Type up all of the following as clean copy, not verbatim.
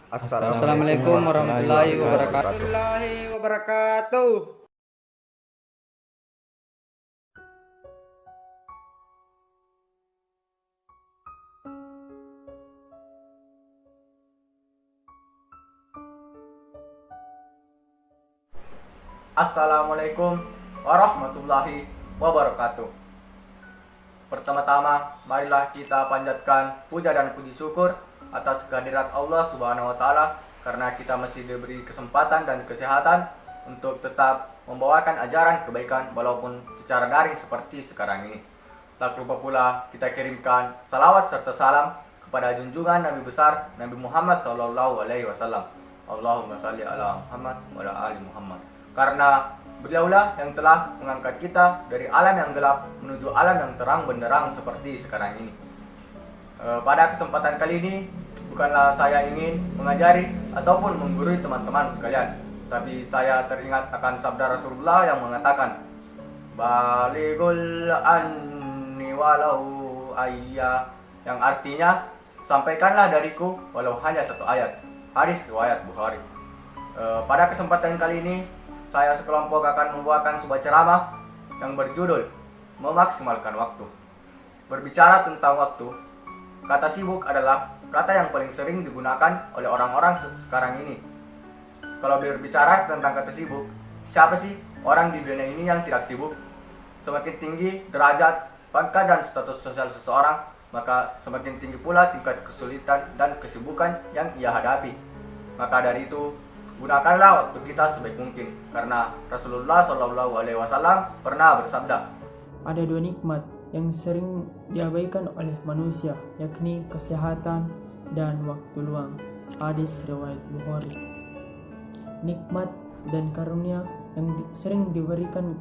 Assalamualaikum warahmatullahi wabarakatuh. Assalamualaikum warahmatullahi wabarakatuh. Pertama-tama, marilah kita panjatkan puja dan puji syukur atas kehadirat Allah Subhanahu wa taala karena kita masih diberi kesempatan dan kesehatan untuk tetap membawakan ajaran kebaikan walaupun secara daring seperti sekarang ini. Tak lupa pula kita kirimkan salawat serta salam kepada junjungan Nabi besar Nabi Muhammad sallallahu alaihi wasallam. Allahumma shalli ala Muhammad wa ala ali Muhammad. Karena beliaulah yang telah mengangkat kita dari alam yang gelap menuju alam yang terang benderang seperti sekarang ini. Pada kesempatan kali ini bukanlah saya ingin mengajari ataupun menggurui teman-teman sekalian, tapi saya teringat akan sabda Rasulullah yang mengatakan, Balighul anni walau ayya, yang artinya sampaikanlah dariku walau hanya satu ayat. Hadis riwayat Bukhari. Pada kesempatan kali ini saya sekelompok akan membawakan sebuah ceramah yang berjudul Memaksimalkan Waktu. Berbicara tentang waktu, kata sibuk adalah kata yang paling sering digunakan oleh orang-orang sekarang ini. Kalau berbicara tentang kata sibuk, siapa sih orang di dunia ini yang tidak sibuk? Semakin tinggi derajat, pangkat dan status sosial seseorang, maka semakin tinggi pula tingkat kesulitan dan kesibukan yang ia hadapi. Maka dari itu, gunakanlah waktu kita sebaik mungkin, karena Rasulullah SAW pernah bersabda, ada dua nikmat yang sering diabaikan oleh manusia, yakni kesehatan dan waktu luang. Hadis riwayat Bukhari. Nikmat dan karunia yang sering diberikan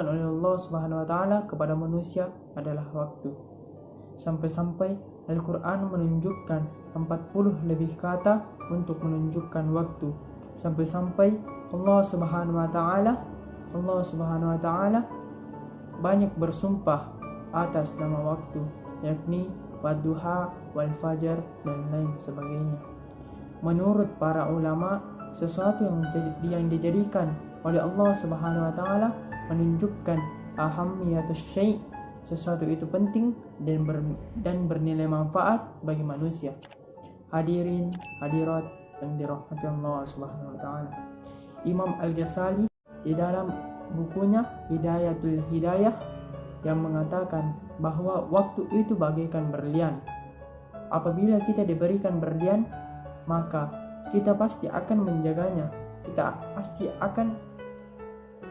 oleh Allah Subhanahu wa taala kepada manusia adalah waktu. Sampai-sampai Al-Quran menunjukkan 40 lebih kata untuk menunjukkan waktu. Sampai-sampai Allah Subhanahu wa taala banyak bersumpah atas nama waktu, yakni wadduha, wal fajar, dan lain sebagainya. Menurut para ulama, sesuatu yang dijadikan oleh Allah Subhanahu wa taala menunjukkan ahammiyatus syai', sesuatu itu penting dan bernilai manfaat bagi manusia. Hadirin hadirat yang dirahmati Allah Subhanahu wa taala. Imam Al-Ghazali di dalam bukunya Hidayatul Hidayah yang mengatakan bahwa waktu itu bagaikan berlian. Apabila kita diberikan berlian, maka kita pasti akan menjaganya. Kita pasti akan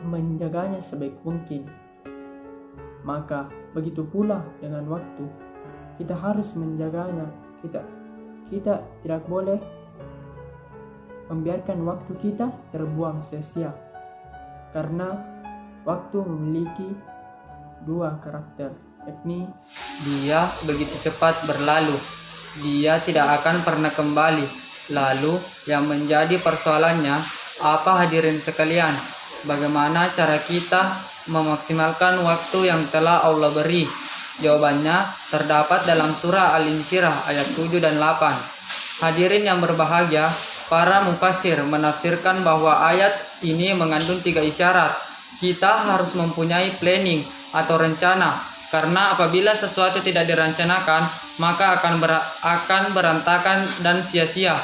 menjaganya sebaik mungkin. Maka begitu pula dengan waktu, kita harus menjaganya. Kita tidak boleh membiarkan waktu kita terbuang sia-sia, karena waktu memiliki dua karakter, yakni Dia begitu cepat berlalu, dia tidak akan pernah kembali. Lalu yang menjadi persoalannya, apa hadirin sekalian? Bagaimana cara kita memaksimalkan waktu yang telah Allah beri? Jawabannya terdapat dalam surah Al-Insyirah ayat 7 dan 8. Hadirin yang berbahagia, para mufassir menafsirkan bahwa ayat ini mengandung 3 isyarat. Kita harus mempunyai planning atau rencana, karena apabila sesuatu tidak direncanakan, maka akan berantakan dan sia-sia.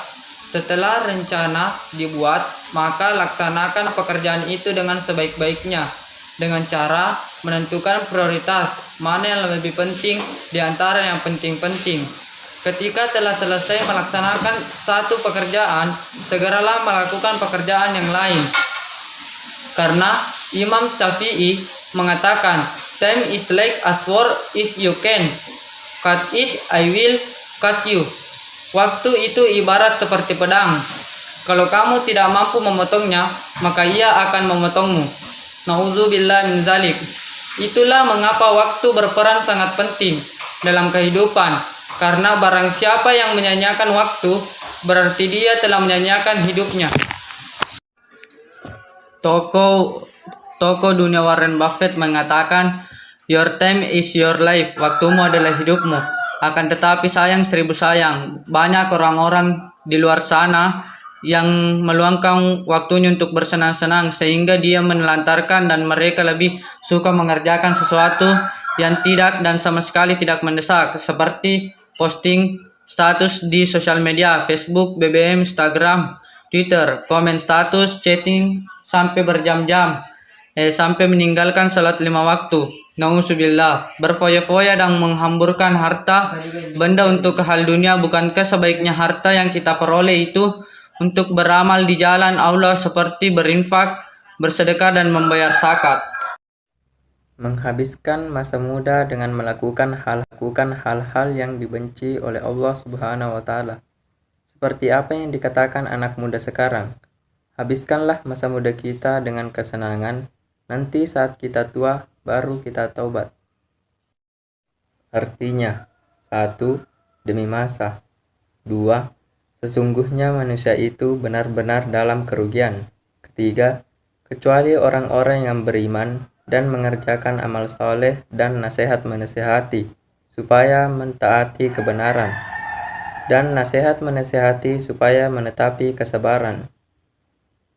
Setelah rencana dibuat, maka laksanakan pekerjaan itu dengan sebaik-baiknya, dengan cara menentukan prioritas, mana yang lebih penting di antara yang penting-penting. Ketika telah selesai melaksanakan satu pekerjaan, segeralah melakukan pekerjaan yang lain. Karena Imam Syafi'i mengatakan, time is like a sword, if you can cut it, I will cut you. Waktu itu ibarat seperti pedang. Kalau kamu tidak mampu memotongnya, maka ia akan memotongmu. Nauzubillah min zalik. Itulah mengapa waktu berperan sangat penting dalam kehidupan. Karena barang siapa yang menyanyiakan waktu, berarti dia telah menyanyiakan hidupnya. Tokoh dunia Warren Buffett mengatakan, your time is your life. Waktumu adalah hidupmu. Akan tetapi sayang seribu sayang, banyak orang-orang di luar sana yang meluangkan waktunya untuk bersenang-senang sehingga dia menelantarkan dan mereka lebih suka mengerjakan sesuatu yang tidak dan sama sekali tidak mendesak seperti posting status di sosial media, Facebook, BBM, Instagram, Twitter, komen status, chatting sampai berjam-jam, sampai meninggalkan salat 5 waktu. Nauzubillah, berfoya-foya dan menghamburkan harta benda untuk hal dunia. Bukankah sebaiknya harta yang kita peroleh itu untuk beramal di jalan Allah seperti berinfak, bersedekah dan membayar zakat? Menghabiskan masa muda dengan melakukan hal-hal yang dibenci oleh Allah Subhanahu wa taala. Seperti apa yang dikatakan anak muda sekarang. Habiskanlah masa muda kita dengan kesenangan, nanti saat kita tua baru kita taubat. Artinya, 1. Demi masa. 2. Sesungguhnya manusia itu benar-benar dalam kerugian. 3. Kecuali orang-orang yang beriman dan mengerjakan amal soleh dan nasihat menasihati, supaya mentaati kebenaran, dan nasihat menasihati supaya menetapi kesabaran.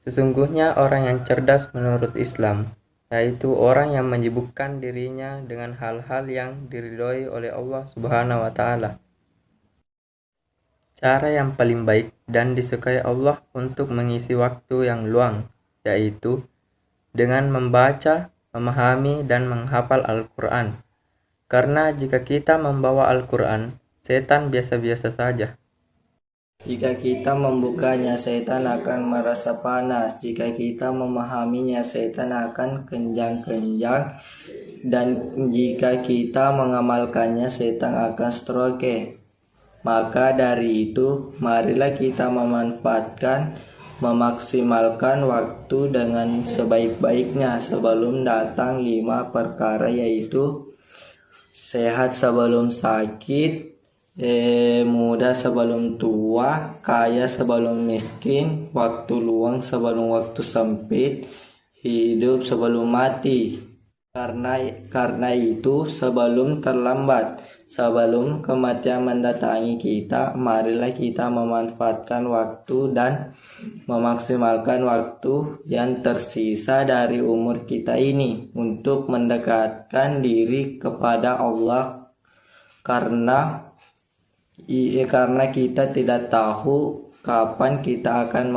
Sesungguhnya orang yang cerdas menurut Islam, yaitu orang yang menyibukkan dirinya dengan hal-hal yang diridhoi oleh Allah Subhanahu wa taala. Cara yang paling baik dan disukai Allah untuk mengisi waktu yang luang, yaitu dengan membaca, memahami, dan menghafal Al-Quran. Karena jika kita membawa Al-Quran, setan biasa-biasa saja. Jika kita membukanya, setan akan merasa panas. Jika kita memahaminya, setan akan kenjang-kenjang. Dan jika kita mengamalkannya, setan akan stroke. Maka dari itu, marilah kita memaksimalkan waktu dengan sebaik-baiknya sebelum datang 5 perkara, yaitu sehat sebelum sakit, muda sebelum tua, kaya sebelum miskin, waktu luang sebelum waktu sempit, hidup sebelum mati. Karena itu sebelum terlambat, sebelum kematian mendatangi kita, marilah kita memanfaatkan waktu dan memaksimalkan waktu yang tersisa dari umur kita ini untuk mendekatkan diri kepada Allah, karena kita tidak tahu kapan kita akan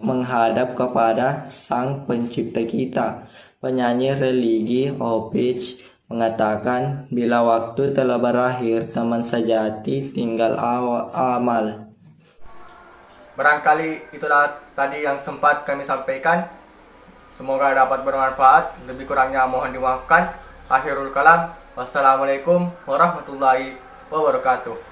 menghadap kepada Sang Pencipta kita. Penyanyi religi Opich mengatakan, bila waktu telah berakhir, teman sejati tinggal amal. Barangkali itulah tadi yang sempat kami sampaikan. Semoga dapat bermanfaat. Lebih kurangnya mohon dimaafkan. Akhirul kalam. Wassalamualaikum warahmatullahi wabarakatuh.